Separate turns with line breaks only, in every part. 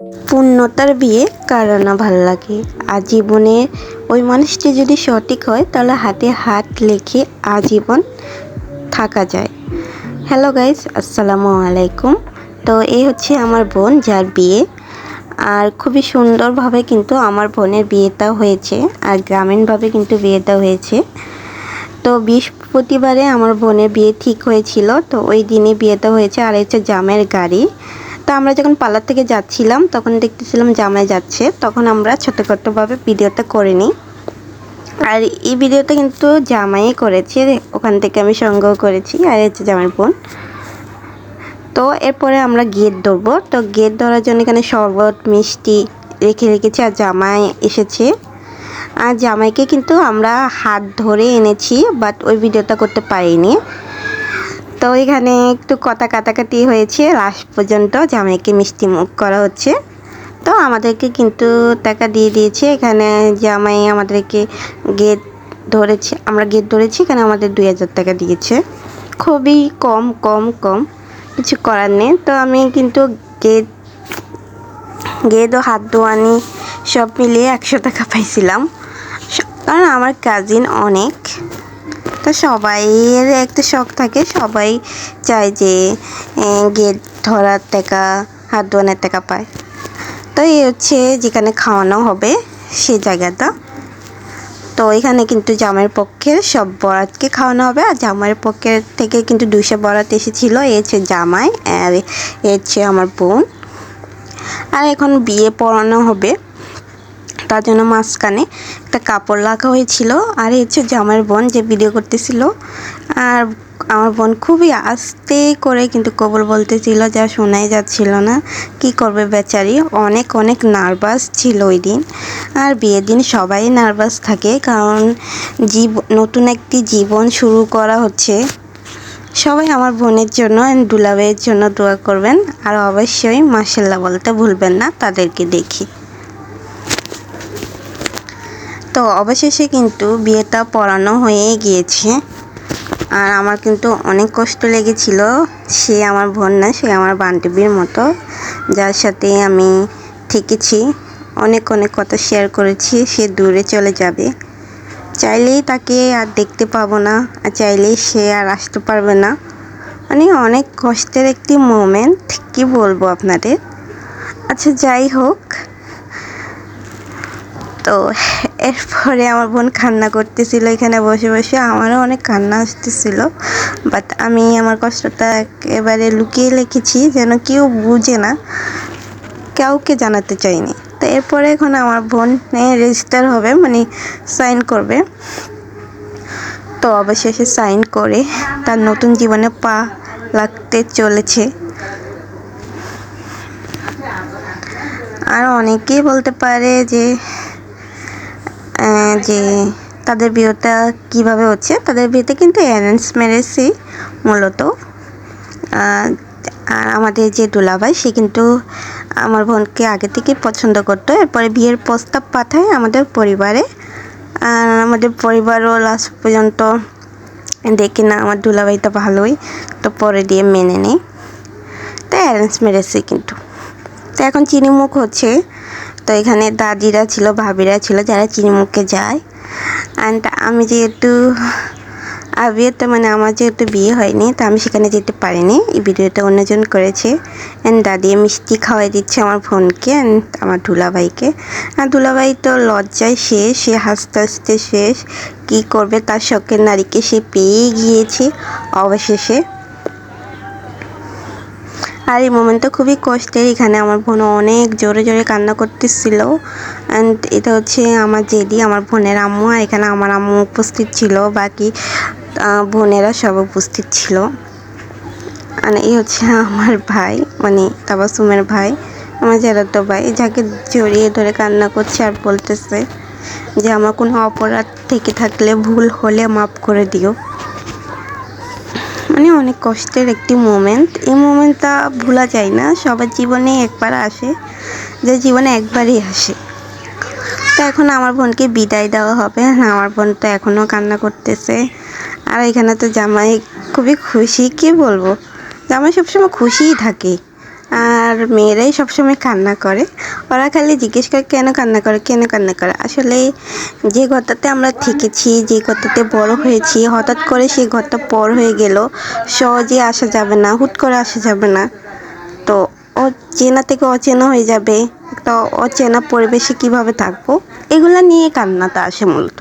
পূর্ণতার বিয়ে কারো না ভালো লাগে। আজীবনে ওই মানুষটি যদি সঠিক হয় তাহলে হাতে হাত রেখে আজীবন থাকা যায়। হ্যালো গাইস, আসসালামু আলাইকুম। তো এই হচ্ছে আমার বোন যার বিয়ে, আর খুবই সুন্দরভাবে কিন্তু আমার বোনের বিয়েটা হয়েছে, আর গ্রামীণভাবে কিন্তু বিয়েটা হয়েছে। তো বৃহস্পতিবারে আমার বোনের বিয়ে ঠিক হয়েছিল, তো ওই দিনে বিয়েটা হয়েছে। আর হচ্ছে জামাইয়ের গাড়ি। তো আমরা যখন পার্লার থেকে যাচ্ছিলাম তখন দেখতেছিলাম জামাই যাচ্ছে, তখন আমরা ছোটোখাটোভাবে ভিডিওটা করে নিই। আর এই ভিডিওটা কিন্তু জামাই করেছে, ওখান থেকে আমি সংগ্রহ করেছি। আর হচ্ছে জামাইয়ের বোন। তো এরপরে আমরা গেট ধরবো। তো গেট ধরার জন্য এখানে শরবত মিষ্টি রেখে রেখেছি, আর জামাই এসেছে। আর জামাইকে কিন্তু আমরা হাত ধরে এনেছি, বাট ওই ভিডিওটা করতে পারিনি। তো এখানে একটু কথা কাটাকাটি হয়েছে, লাস্ট পর্যন্ত জামাইকে মিষ্টি মুখ করা হচ্ছে। তো আমাদেরকে কিন্তু টাকা দিয়ে দিয়েছে। এখানে জামাই আমাদেরকে গেট ধরেছে, আমরা গেট ধরেছি, এখানে আমাদের 2000 টাকা দিয়েছে। খুবই কম কম কম, কিছু করার নেই। তো আমি কিন্তু গেট ও হাত ধোয়ানি সব মিলিয়ে 100 টাকা পাইছিলাম, কারণ আমার কাজিন অনেক। তো সবাইয়ের একটা শখ থাকে, সবাই চায় যে গেট ধরার টাকা, হাত ধোয়ানোর টাকা পায়। তো এই হচ্ছে যেখানে খাওয়ানো হবে সেই জায়গাটা। তো এখানে কিন্তু জামাইয়ের পক্ষের সব বরাতকে খাওয়ানো হবে, আর জামাইয়ের পক্ষের থেকে কিন্তু 200 বরাত এসেছিলো। এই হচ্ছে জামাই, আর এই হচ্ছে আমার বোন। আর এখন বিয়ে পড়ানো হবে, তার জন্য মাঝখানে একটা কাপড় রাখা হয়েছিল। আর এই হচ্ছে জামাইয়ের বোন যে ভিডিও করতেছিল। আর আমার বোন খুবই আস্তে করে কিন্তু কবুল বলতেছিল, যা শোনাই যাচ্ছিল না। কি করবে বেচারি, অনেক অনেক নার্ভাস ছিল ওই দিন। আর বিয়ের দিন সবাই নার্ভাস থাকে, কারণ নতুন একটি জীবন শুরু করা হচ্ছে। সবাই আমার বোনের জন্য দুলাভাইয়ের জন্য দোয়া করবেন, আর অবশ্যই মাশাআল্লাহ বলতে ভুলবেন না তাদেরকে দেখি। তো অবশেষে কিন্তু বিয়েটা পড়ানো হয়ে গিয়েছে। আর আমার কিন্তু অনেক কষ্ট লেগেছিল। সে আমার বোন না, সে আমার বান্ধবীর মতো, যার সাথে আমি থেকেছি, অনেক অনেক কথা শেয়ার করেছি। সে দূরে চলে যাবে, চাইলেই তাকে আর দেখতে পাবো না, আর চাইলেই সে আর আসতে পারবে না। মানে অনেক কষ্টের একটি মোমেন্ট, কি বলবো আপনাদের। আচ্ছা যাই হোক, তো এরপরে আমার বোন কান্না করতেছিল এখানে বসে বসে, আমারও অনেক কান্না আসতেছিল। বাট আমি আমার কষ্টটা একেবারে লুকিয়ে রেখেছি, যেন কেউ বুঝে না, কাউকে জানাতে চাইনি। তো এরপরে এখন আমার বোন রেজিস্টার হবে, মানে সাইন করবে। তো অবশেষে সাইন করে তার নতুন জীবনে পা লাগতে চলেছে। আর অনেকেই বলতে পারে যে তাদের বিয়েটা কীভাবে হচ্ছে। তাদের বিয়েতে কিন্তু অ্যারেঞ্জ ম্যারেজই মূলত। আর আমাদের যে দুলাভাই, সে কিন্তু আমার বোনকে আগে থেকে পছন্দ করতো। এরপরে বিয়ের প্রস্তাব পাঠায় আমাদের পরিবারে, আর আমাদের পরিবারও লাস্ট পর্যন্ত দেখি না আমার দুলাভাইটা ভালোই, তো পরে দিয়ে মেনে নেই। তাই অ্যারেঞ্জ ম্যারেজই কিন্তু। তো এখন চিনিমুখ হচ্ছে। তো এখানে দাদিরা ছিল, ভাবিরা ছিল, যারা চিনিমুখে যায়। অ্যান্ড আমি যেহেতু বিয়েতে, মানে আমার যেহেতু বিয়ে হয়নি, তো আমি সেখানে যেতে পারিনি। এই ভিডিওটা অন্যজন করেছে। অ্যান্ড দাদি মিষ্টি খাওয়াই দিচ্ছে আমার বোনকে অ্যান্ড আমার দুলাভাইকে। আর দুলাভাই তো লজ্জায় শেষ, সে হাসতে হাসতে শেষ। কী করবে, তার শখের নারীকে সে পেয়ে গিয়েছে অবশেষে। আর এই মোমেন্টটা খুবই কষ্টের। এখানে আমার বোন অনেক জোরে জোরে কান্না করতেছিল। অ্যান্ড এটা হচ্ছে আমার জেদি, আমার বোনের আম্মু। আর এখানে আমার আম্মু উপস্থিত ছিল, বাকি বোনেরা সব উপস্থিত ছিল। আর এই হচ্ছে আমার ভাই, মানে তাবাসুমের ভাই, আমার জারাতো ভাই, যাকে জড়িয়ে ধরে কান্না করছে আর বলতেছে যে আমার কোনো অপরাধ থেকে থাকলে, ভুল হলে মাফ করে দিও। মানে অনেক কষ্টের একটি মোমেন্ট। এই মোমেন্টটা ভোলা যায় না, সবার জীবনে একবার আসে, যে জীবনে একবারই আসে। তো এখন আমার বোনকে বিদায় দেওয়া হবে। আমার বোন তো এখনও কান্না করতেছে। আর এখানে তো জামাই খুবই খুশি, কি বলবো, জামাই সবসময় খুশিই থাকে। আর মেয়েরাই সবসময় কান্না করে। ওরা খালি জিজ্ঞেস করে কেন কান্না করে, কেন কান্না করে। আসলে যে ঘরটাতে আমরা থেকেছি, যে ঘরটাতে বড় হয়েছি, হঠাৎ করে সেই ঘরটা পর হয়ে গেল, সহজে আসা যাবে না, হুট করে আসা যাবে না। তো অচেনা থেকে অচেনা হয়ে যাবে, একটা অচেনা পরিবেশে কিভাবে থাকবো, এগুলা নিয়ে কান্নাটা আসে মূলত।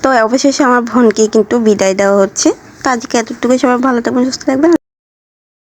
তো অবশেষে আমার বোনকে কিন্তু বিদায় দেওয়া হচ্ছে। তো আজকে এতটুকু, সবাই ভালো থাকবেন, সুস্থ থাকবেন।